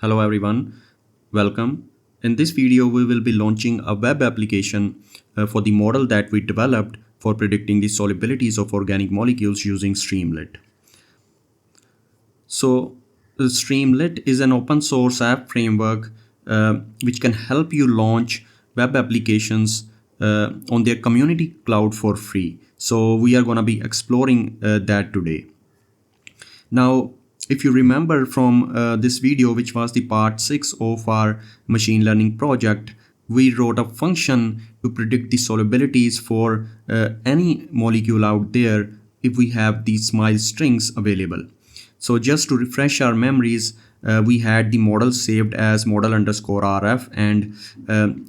Hello everyone, welcome. In this video, we will be launching a web application for the model that we developed for predicting the solubilities of organic molecules using Streamlit. So, Streamlit is an open source app framework which can help you launch web applications on their community cloud for free. So, we are going to be exploring that today. Now, if you remember from this video, which was the part 6 of our machine learning project, we wrote a function to predict the solubilities for any molecule out there if we have these smile strings available. So just to refresh our memories, we had the model saved as model underscore rf and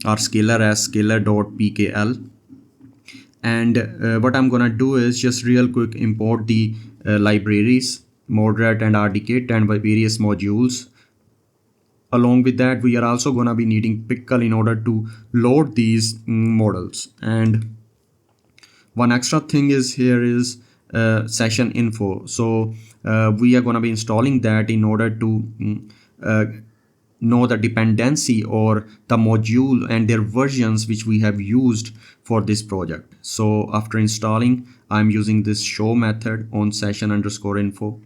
our scalar as scalar.pkl. And what I'm gonna do is just real quick import the libraries moderate and rdkit and various modules. Along with that, we are also gonna be needing pickle in order to load these models. And one extra thing is here is session info. So we are gonna be installing that in order to know the dependency or the module and their versions which we have used for this project. So after installing, I'm using this show method on session underscore info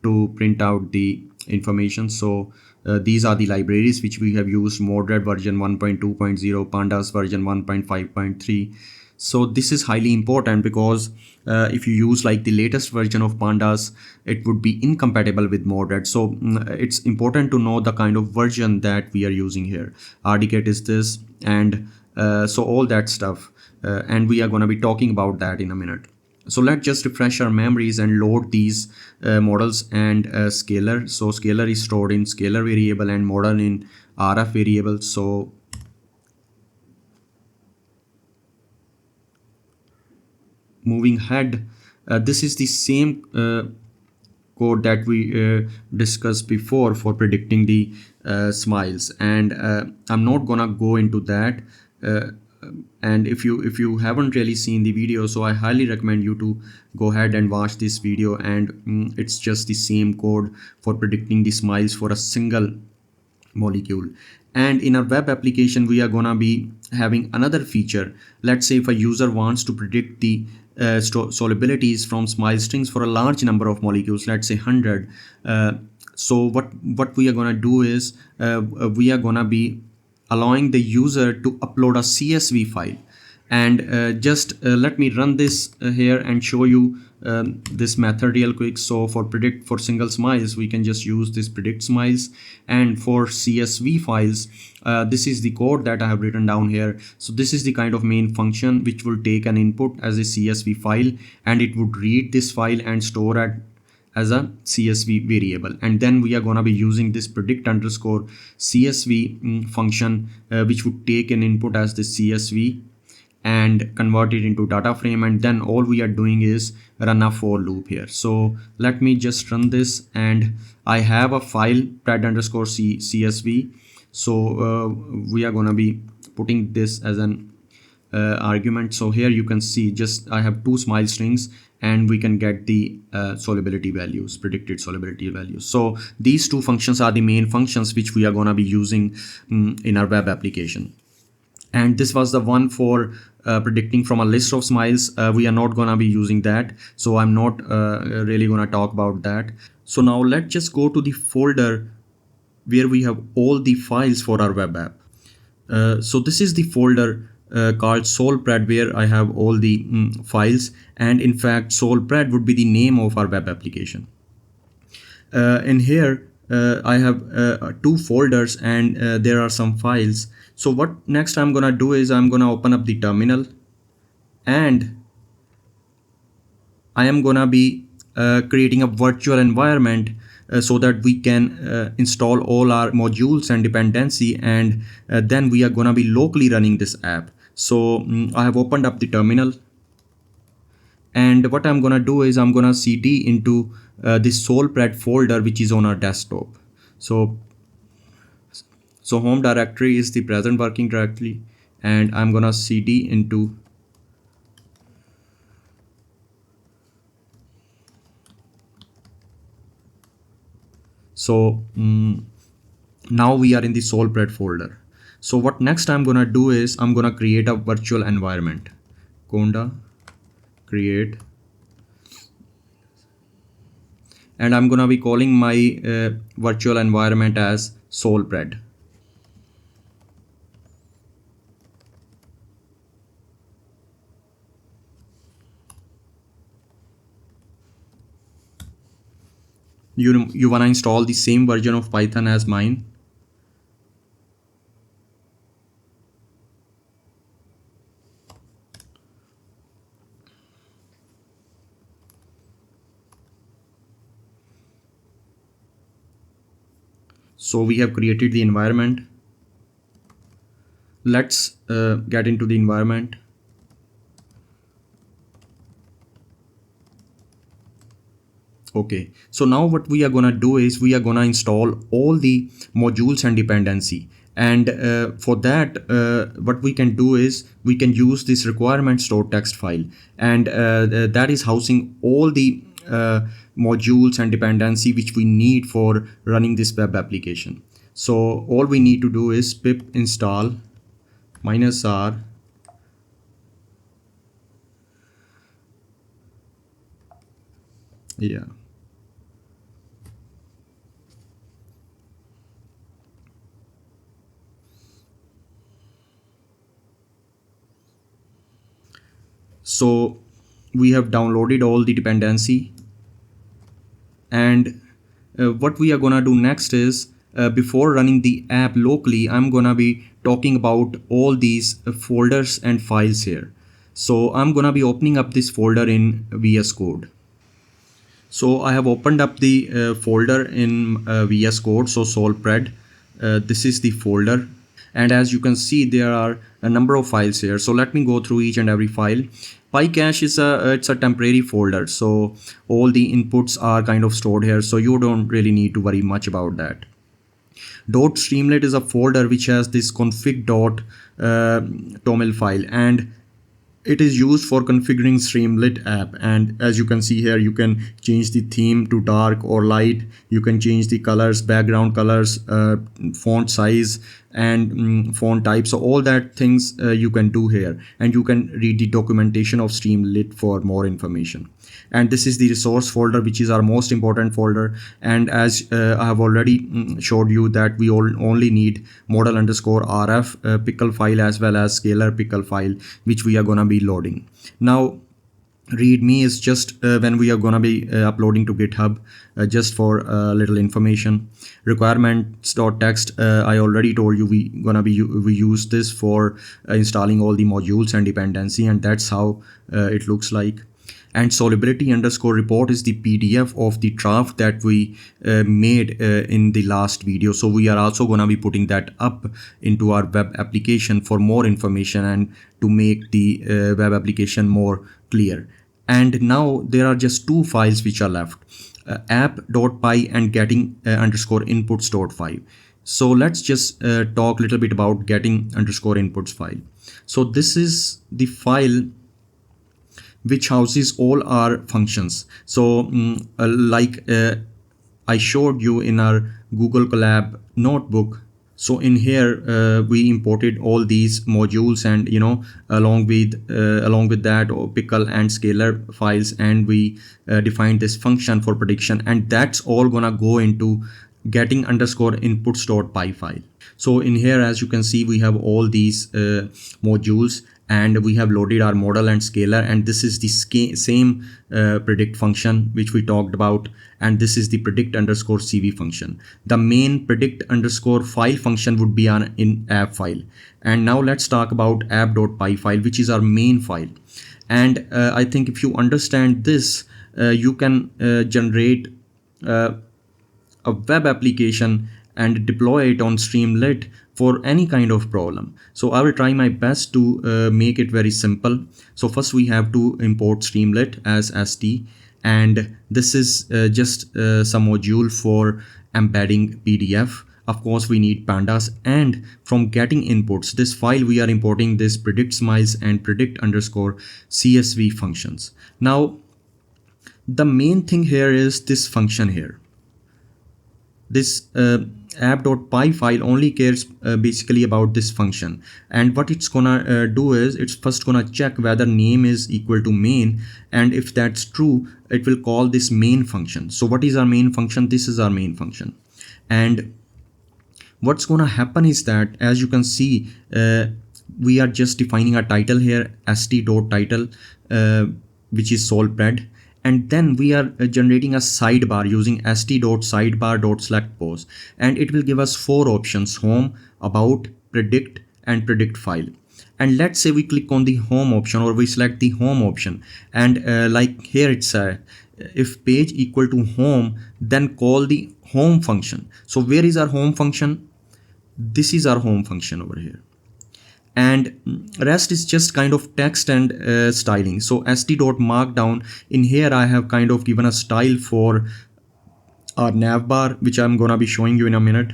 to print out the information. So these are the libraries which we have used: moderate version 1.2.0, pandas version 1.5.3. So this is highly important because if you use like the latest version of pandas, it would be incompatible with moderate. So it's important to know the kind of version that we are using here. rdkit is this, and so all that stuff, and we are going to be talking about that in a minute. So let's just refresh our memories and load these models and scalar. So scalar is stored in scalar variable and model in rf variable. So moving ahead, this is the same code that we discussed before for predicting the smiles, and I'm not gonna go into that. And if you haven't really seen the video, so I highly recommend you to go ahead and watch this video. And it's just the same code for predicting the smiles for a single molecule. And in our web application, we are gonna be having another feature. Let's say if a user wants to predict the solubilities from smile strings for a large number of molecules, let's say 100. So what we are gonna do is we are gonna be allowing the user to upload a CSV file. And just let me run this here and show you this method real quick. So for predict for single smiles, we can just use this predict smiles, and for CSV files, this is the code that I have written down here. So this is the kind of main function which will take an input as a CSV file, and it would read this file and store it as a CSV variable. And then we are going to be using this predict underscore CSV function, which would take an input as the CSV and convert it into data frame. And then all we are doing is run a for loop here. So let me just run this, and I have a file pred underscore CSV. So we are going to be putting this as an argument. So here you can see just I have two smile strings, and we can get the solubility values, predicted solubility values. So these two functions are the main functions which we are going to be using in our web application. And this was the one for predicting from a list of smiles. We are not going to be using that, so I'm not really going to talk about that. So now let's just go to the folder where we have all the files for our web app. So this is the folder called solpred, where I have all the files, and in fact solpred would be the name of our web application. In here I have two folders, and there are some files. So what next I'm gonna do is I'm gonna open up the terminal, and I am gonna be creating a virtual environment so that we can install all our modules and dependency, and then we are gonna be locally running this app. So I have opened up the terminal, and what I'm gonna do is I'm gonna cd into this solpred folder which is on our desktop. So home directory is the present working directory, and I'm gonna cd into so Now we are in the SolPred folder. So what next I'm gonna do is I'm gonna create a virtual environment. Conda create, and I'm gonna be calling my virtual environment as SolPred. You wanna install the same version of Python as mine. So we have created the environment. Let's get into the environment. Okay, so now what we are gonna do is we are gonna install all the modules and dependency. And for that, what we can do is we can use this requirements.txt file, and that is housing all the modules and dependency which we need for running this web application. So all we need to do is pip install -r. Yeah. So we have downloaded all the dependency, and what we are gonna do next is before running the app locally, I'm gonna be talking about all these folders and files here. So I'm gonna be opening up this folder in VS Code. So I have opened up the folder in VS Code, so SolPred. This is the folder, and as you can see there are a number of files here. So let me go through each and every file. PyCache is it's a temporary folder, so all the inputs are kind of stored here, so you don't really need to worry much about that. .streamlit is a folder which has this config.toml file, and it is used for configuring Streamlit app. And as you can see here, you can change the theme to dark or light. You can change the colors, background colors, font size, and font type. So all that things you can do here, and you can read the documentation of Streamlit for more information. And this is the resource folder, which is our most important folder. And as I have already showed you that we only need model underscore rf pickle file as well as scalar pickle file, which we are gonna be loading. Now readme is just when we are gonna be uploading to GitHub, just for little information. Requirements.txt, I already told you we use this for installing all the modules and dependency, and that's how it looks like. And solubility underscore report is the PDF of the draft that we made in the last video. So we are also going to be putting that up into our web application for more information and to make the web application more clear. And now there are just two files which are left, app.py and getting underscore inputs.py. So let's just talk a little bit about getting underscore inputs file. So this is the file which houses all our functions. So I showed you in our Google Colab notebook. So in here we imported all these modules, and along with that pickle and scalar files, and we defined this function for prediction, and that's all gonna go into getting underscore inputs.py file. So in here, as you can see, we have all these modules, and we have loaded our model and scalar, and this is the same predict function which we talked about, and this is the predict underscore cv function. The main predict underscore file function would be on in app file. And now let's talk about app.py file, which is our main file. And I think if you understand this, you can generate a web application and deploy it on Streamlit for any kind of problem. So I will try my best to make it very simple. So first we have to import Streamlit as st, and this is just some module for embedding PDF. Of course we need pandas, and from getting inputs, this file we are importing this predict smiles and predict underscore csv functions. Now the main thing here is this function here. This app.py file only cares basically about this function, and what it's gonna do is it's first gonna check whether name is equal to main, and if that's true it will call this main function. So what is our main function? This is our main function. And what's gonna happen is that, as you can see, we are just defining a title here, st.title, which is solpred, and then we are generating a sidebar using st.sidebar.select pose, and it will give us four options: home, about, predict, and predict file. And let's say we click on the home option, or we select the home option, and like here it's if page equal to home, then call the home function. So where is our home function? This is our home function over here, and rest is just kind of text and styling. So st.markdown, in here I have kind of given a style for our navbar, which I'm gonna be showing you in a minute.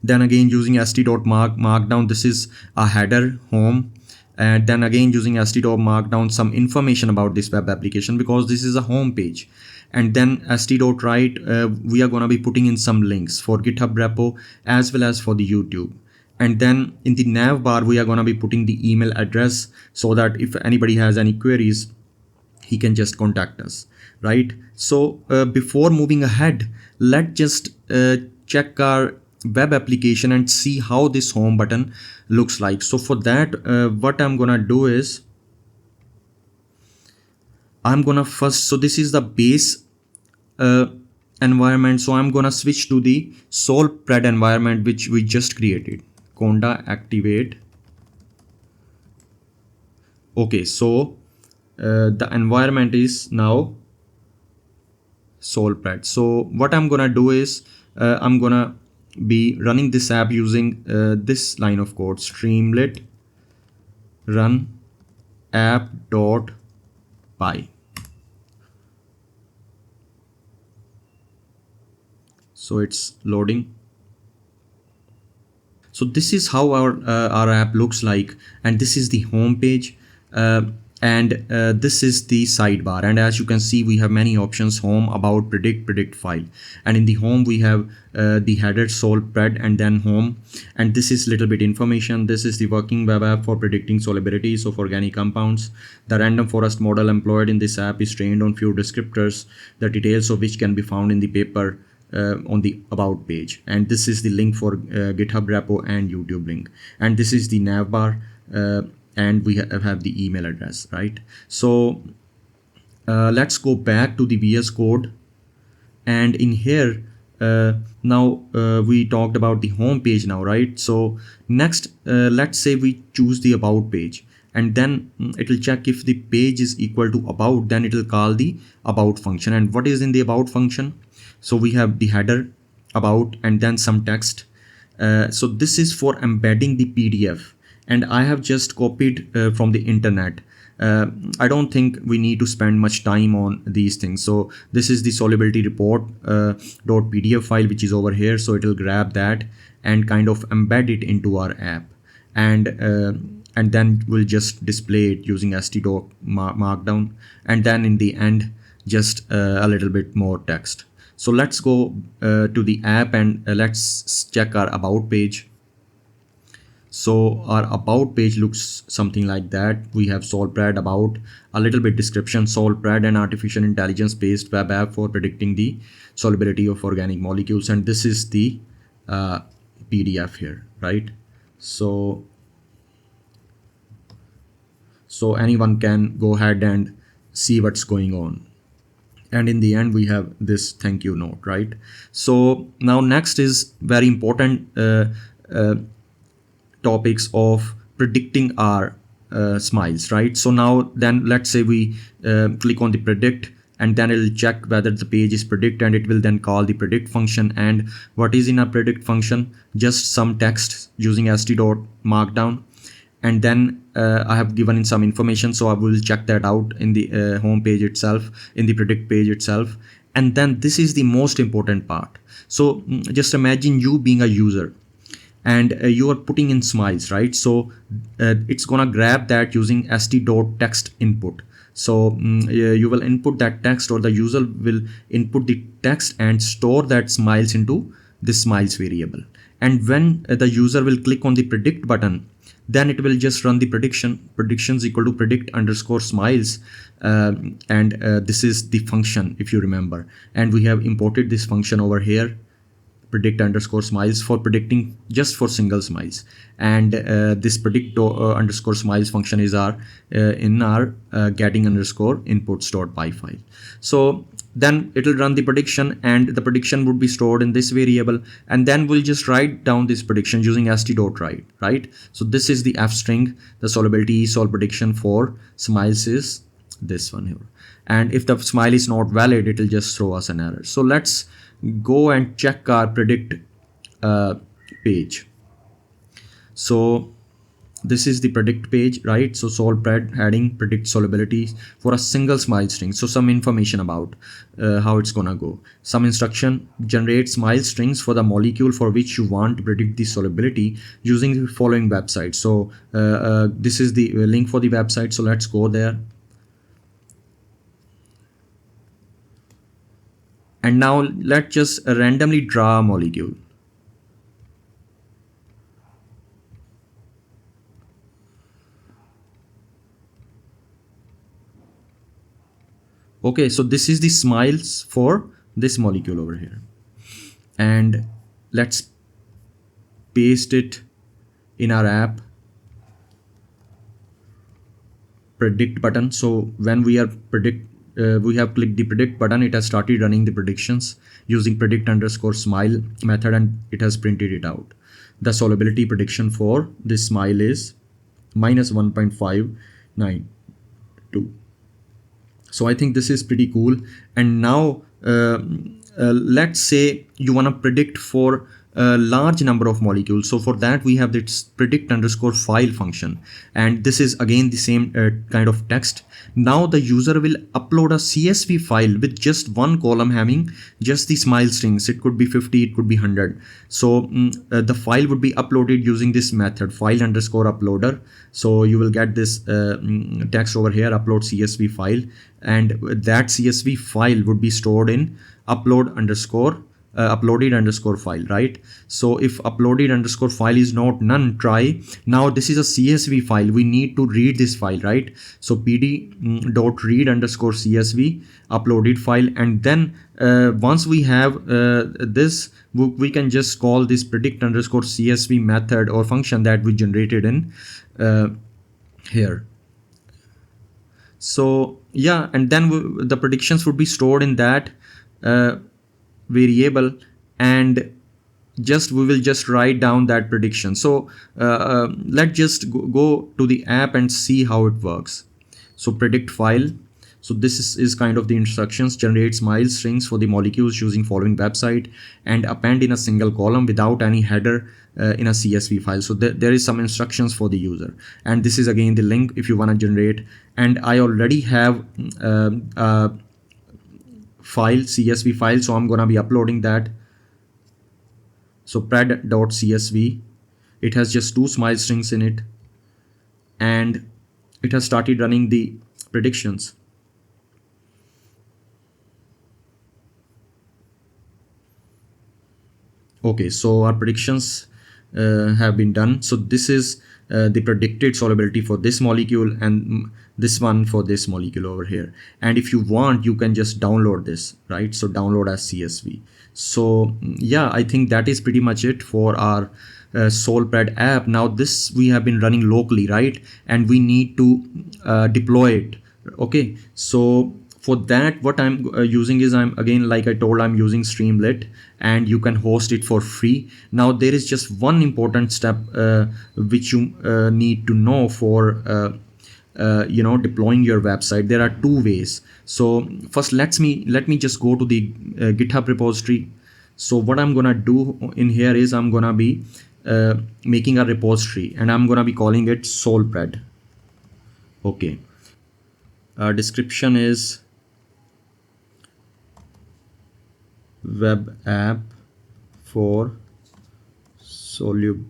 Then again using st.markdown, this is a header home, and then again using st.markdown some information about this web application because this is a home page. And then st.write, we are going to be putting in some links for GitHub repo as well as for the YouTube. And then in the nav bar we are going to be putting the email address so that if anybody has any queries, he can just contact us, right? So before moving ahead, let's just check our web application and see how this home button looks like. So for that, what I'm gonna do is I'm gonna first, so this is the base environment, so I'm gonna switch to the solpred environment which we just created. Conda activate. Okay, so the environment is now solpred. So what I'm gonna do is I'm gonna be running this app using this line of code: streamlit run app.py. So it's loading. So this is how our app looks like, and this is the home page, and this is the sidebar. And as you can see, we have many options: home, about, predict, predict file. And in the home we have the header solpred and then home, and this is little bit information. This is the working web app for predicting solubilities of organic compounds. The random forest model employed in this app is trained on few descriptors, the details of which can be found in the paper on the about page. And this is the link for GitHub repo and YouTube link. And this is the navbar, and we have the email address, right? So let's go back to the VS Code, and in here now we talked about the home page now, right? So next let's say we choose the about page, and then it will check if the page is equal to about, then it will call the about function. And what is in the about function? So we have the header, about, and then some text. So this is for embedding the PDF, and I have just copied from the internet. I don't think we need to spend much time on these things. So this is the solubility report .pdf file, which is over here. So it will grab that and kind of embed it into our app, and then we'll just display it using st.markdown, and then in the end just a little bit more text. So let's go to the app, and let's check our about page. So our about page looks something like that. We have solpred, about, a little bit description: solpred, an artificial intelligence based web app for predicting the solubility of organic molecules. And this is the PDF here, right? So anyone can go ahead and see what's going on. And in the end we have this thank you note, right? So now next is very important topics of predicting our smiles, right? So now then let's say we click on the predict, and then it'll check whether the page is predict, and it will then call the predict function. And what is in a predict function? Just some text using st.markdown, and then I have given in some information, so I will check that out in the home page itself, in the predict page itself. And then this is the most important part. So just imagine you being a user, and you are putting in smiles, right? So it's gonna grab that using st.text input. So you will input that text, or the user will input the text and store that smiles into this smiles variable. And when the user will click on the predict button, then it will just run the predictions equal to predict underscore smiles, and this is the function, if you remember, and we have imported this function over here, predict underscore smiles, for predicting just for single smiles. And this predict underscore smiles function is our in our getting underscore inputs dot py file. So then it will run the prediction, and the prediction would be stored in this variable, and then we'll just write down this prediction using st.write, right? So this is the f string, the solubility sol prediction for smiles is this one here, and if the smile is not valid, it will just throw us an error. So let's go and check our predict page. So this is the predict page, right? So sol pred heading predict solubility for a single smile string. So some information about how it's gonna go. Some instruction: generate smile strings for the molecule for which you want to predict the solubility using the following website. So this is the link for the website, so let's go there. And now let's just randomly draw a molecule. Okay, so this is the smiles for this molecule over here, and let's paste it in our app predict button. So when we are we have clicked the predict button, it has started running the predictions using predict underscore smile method, and it has printed it out. The solubility prediction for this smile is minus 1.592. So I think this is pretty cool. And now let's say you want to predict for a large number of molecules. So for that we have this predict underscore file function, and this is again the same kind of text. Now the user will upload a CSV file with just one column having just the smile strings. It could be 50, it could be 100. So the file would be uploaded using this method, file underscore uploader. So you will get this text over here, upload CSV file, and that CSV file would be stored in uploaded underscore file, right? So if uploaded underscore file is not none, try. Now this is a CSV file, we need to read this file, right? So pd dot read underscore CSV uploaded file, and then once we have this, we can just call this predict underscore CSV method or function that we generated in here. So yeah, and then the predictions would be stored in that variable, and we will just write down that prediction. So let's just go to the app and see how it works. So predict file. So this is kind of the instructions: generate smile strings for the molecules using following website, and append in a single column without any header in a CSV file. So there is some instructions for the user, and this is again the link if you want to generate. And I already have file, CSV file, so I'm gonna be uploading that. So pred.csv, it has just 2 smile strings in it, and it has started running the predictions. Okay, so our predictions have been done. So this is the predicted solubility for this molecule, and this one for this molecule over here. And if you want, you can just download this, right? So download as CSV. So yeah, I think that is pretty much it for our SolPred app. Now this we have been running locally, right? And we need to deploy it. Okay, so for that, what I'm using is, I'm again, like I told, I'm using Streamlit, and you can host it for free. Now there is just one important step which you need to know for deploying your website. There are 2 ways. So first, let me just go to the GitHub repository. So what I'm gonna do in here is, I'm gonna be making a repository, and I'm gonna be calling it SolPred. Okay, description is web app for solubility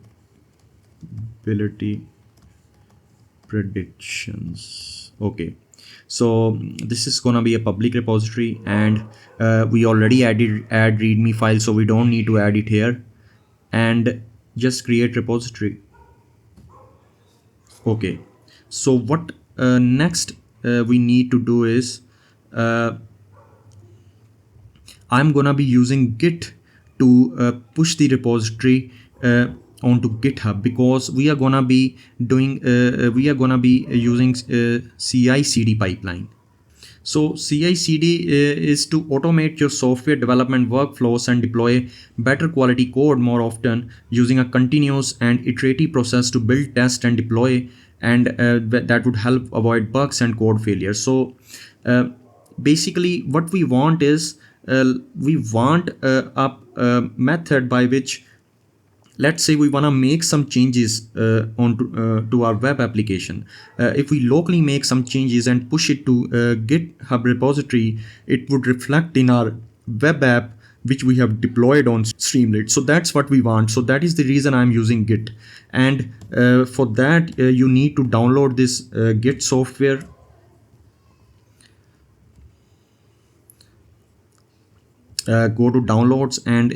predictions. Okay, So this is gonna be a public repository, and we already add readme file, so we don't need to add it here. And just create repository. Okay, so what next we need to do is uh, I'm gonna be using Git to push the repository onto GitHub, because we are gonna be using CI/CD pipeline. So CI/CD is to automate your software development workflows and deploy better quality code more often, using a continuous and iterative process to build, test, and deploy, and that would help avoid bugs and code failures. So uh, basically what we want is we want a method by which, let's say we want to make some changes onto to our web application. If we locally make some changes and push it to GitHub repository, it would reflect in our web app which we have deployed on Streamlit. So that's what we want. So that is the reason I'm using Git. And for that you need to download this Git software. Go to downloads, and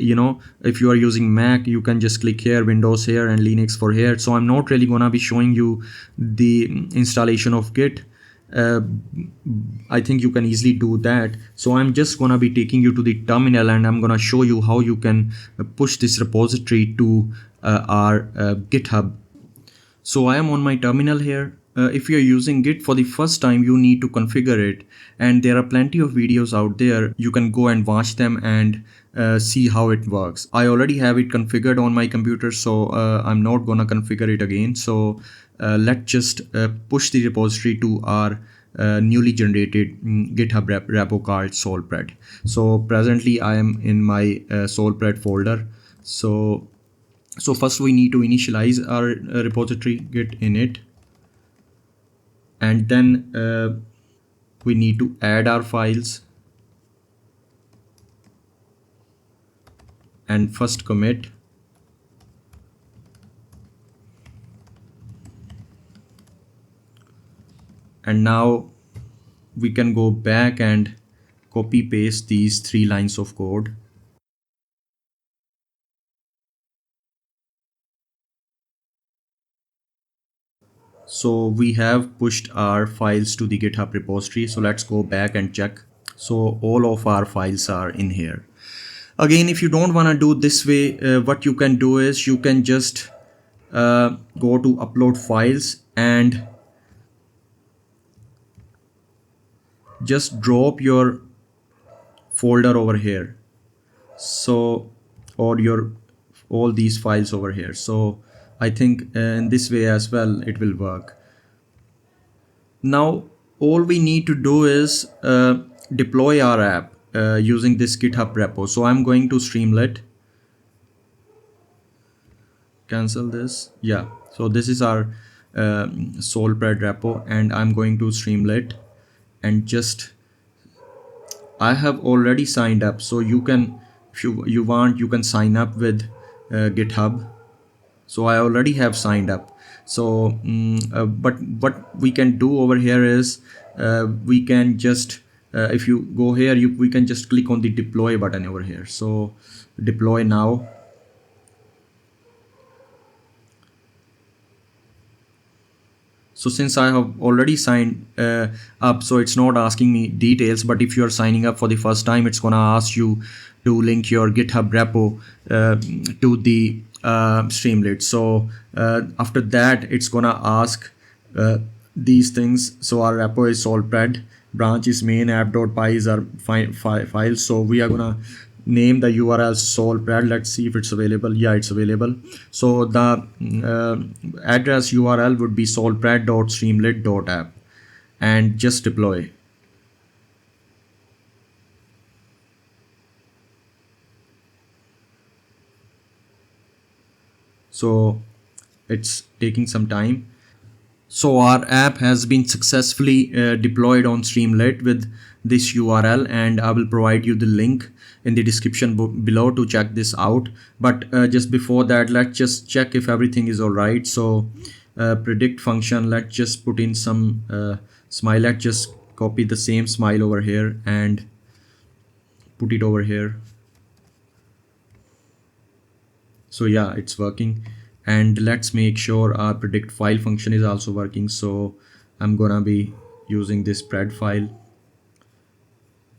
if you are using Mac, you can just click here, Windows here, and Linux for here. So I'm not really gonna be showing you the installation of Git. uh, I think you can easily do that. So I'm just gonna be taking you to the terminal, and I'm gonna show you how you can push this repository to our GitHub. So I am on my terminal here. If you're using Git for the first time, you need to configure it, and there are plenty of videos out there. You can go and watch them and see how it works. I already have it configured on my computer, so I'm not gonna configure it again. So let's just push the repository to our newly generated GitHub repo called Solpred. So presently I am in my Solpred folder. So first we need to initialize our repository git init, and then we need to add our files and first commit. And now we can go back and copy paste these 3 lines of code. So we have pushed our files to the GitHub repository. So let's go back and check. So all of our files are in here. Again, if you don't want to do this way, what you can do is you can just go to upload files and just drop your folder over here. So, or your all these files over here. So I think in this way as well it will work. Now all we need to do is deploy our app using this GitHub repo. So I'm going to Streamlit, cancel this. Yeah, so this is our Solpred repo, and I'm going to Streamlit, and just I have already signed up. So you can, if you want, you can sign up with GitHub. So I already have signed up. So but what we can do over here is we can just if you go here, we can just click on the deploy button over here. So deploy now. So since I have already signed up, so it's not asking me details. But if you're signing up for the first time, it's gonna ask you to link your GitHub repo to the Streamlit. So after that, it's gonna ask these things. So our repo is Solpred, branch is main app.py is our file. So we are gonna name the URL Solpred. Let's see if it's available. Yeah, it's available. So the address URL would be solpred.streamlit.app, and just deploy. So it's taking some time. So our app has been successfully deployed on Streamlit with this URL, and I will provide you the link in the description below to check this out. But just before that, let's just check if everything is all right. So predict function, let's just put in some smile. Let's just copy the same smile over here and put it over here. So yeah, it's working. And let's make sure our predict file function is also working. So I'm gonna be using this spread file.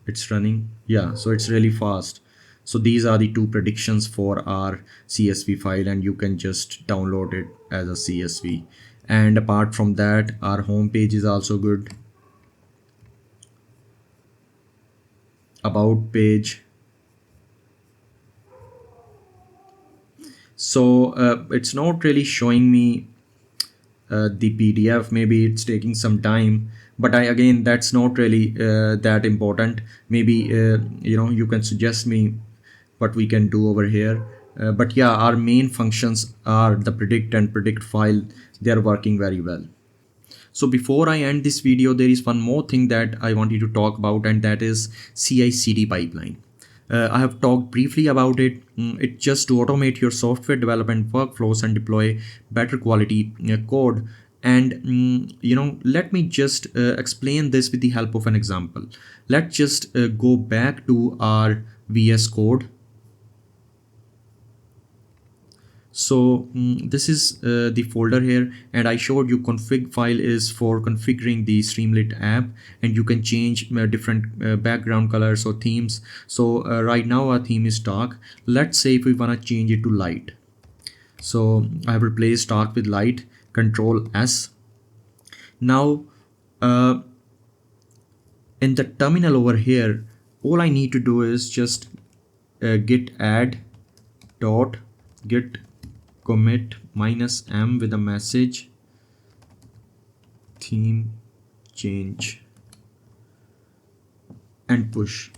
It's running. Yeah, so it's really fast. So these are the two predictions for our CSV file, and you can just download it as a CSV. And apart from that, our home page is also good. About page. So it's not really showing me the PDF. Maybe it's taking some time, but again, that's not really that important. Maybe you can suggest me what we can do over here. But yeah, our main functions are the predict and predict file. They are working very well. So before I end this video, there is one more thing that I want you to talk about, and that is CI/CD pipeline. I have talked briefly about it. It's just to automate your software development workflows and deploy better quality code. And let me just explain this with the help of an example. Let's just go back to our VS Code. So this is the folder here, and I showed you config file is for configuring the Streamlit app, and you can change different background colors or themes. So right now our theme is dark. Let's say if we want to change it to light. So I have replaced dark with light, Control S. Now in the terminal over here, all I need to do is just git add dot git commit -m with a message theme change and push.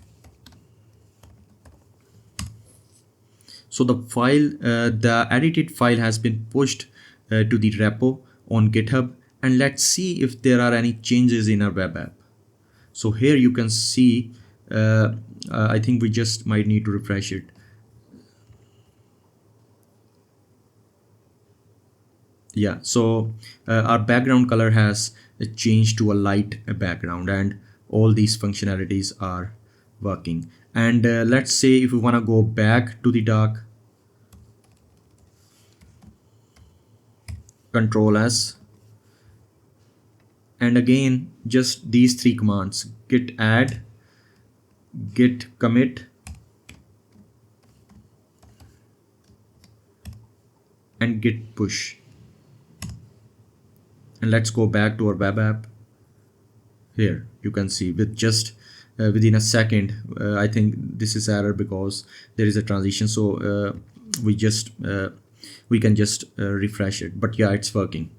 So the file, the edited file has been pushed to the repo on GitHub, and let's see if there are any changes in our web app. So here you can see, I think we just might need to refresh it. Yeah, so our background color has changed to a light background, and all these functionalities are working. And let's say if we want to go back to the dark, Control S, and again just these three commands: git add, git commit, and git push. And let's go back to our web app. Here you can see with just within a second, I think this is error because there is a transition. So we can just refresh it, but yeah, it's working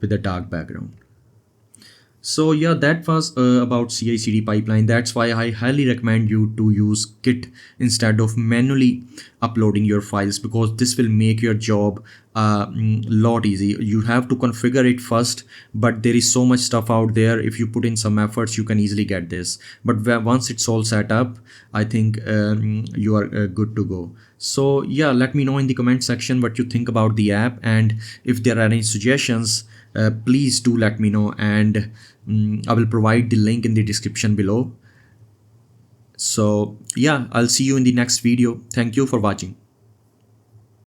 with a dark background. So yeah, that was about CI/CD pipeline. That's why I highly recommend you to use Git instead of manually uploading your files, because this will make your job lot easy. You have to configure it first, but there is so much stuff out there. If you put in some efforts, you can easily get this. But once it's all set up, I think you are good to go. So yeah, let me know in the comment section what you think about the app, and if there are any suggestions, please do let me know, and I will provide the link in the description below. So yeah, I'll see you in the next video. Thank you for watching.